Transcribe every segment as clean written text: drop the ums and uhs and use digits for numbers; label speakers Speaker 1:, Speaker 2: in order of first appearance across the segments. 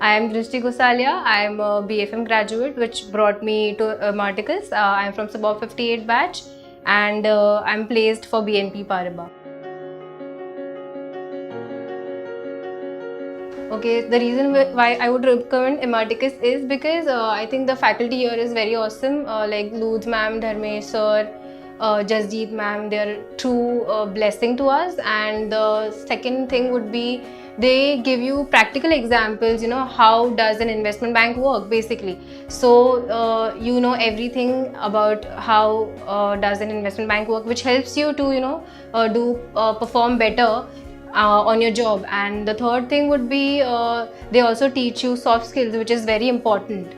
Speaker 1: I am Drishti Gosalia. I am a BFM graduate, which brought me to Marticus. I am from Sabab 58 batch, and I am placed for BNP Paribas. Okay, the reason why I would recommend Emarticus is because I think the faculty here is very awesome. Like Luz ma'am, Dharmesh sir, Jasjeet ma'am, they are true blessing to us. And the second thing would be they give you practical examples. You know, how does an investment bank work basically. So you know everything about how does an investment bank work, which helps you to perform better on your job. And the third thing would be they also teach you soft skills, which is very important.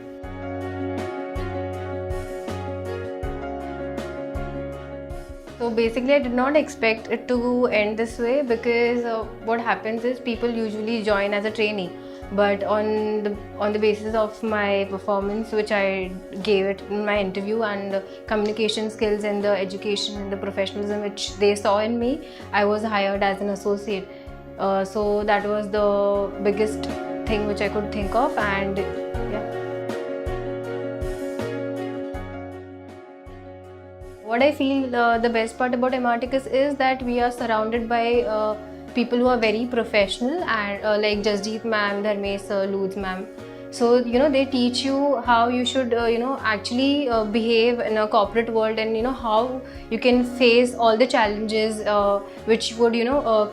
Speaker 1: So basically, I did not expect it to end this way because what happens is people usually join as a trainee, but on the basis of my performance, which I gave it in my interview, and the communication skills and the education and the professionalism which they saw in me, I was hired as an associate. So that was the biggest thing which I could think of, and yeah. What I feel the best part about Emarticus is that we are surrounded by people who are very professional, and like Jasjeet ma'am, Dharmesh sir, Luz ma'am. So you know they teach you how you should actually behave in a corporate world, and you know how you can face all the challenges which would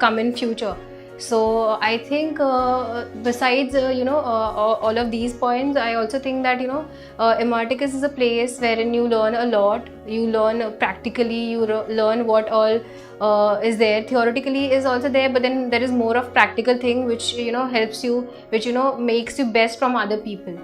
Speaker 1: come in future. So I think besides all of these points, I also think that Emarticus is a place wherein you learn a lot. You learn practically. You learn what all is there. Theoretically is also there, but then there is more of practical thing which helps you, which makes you best from other people.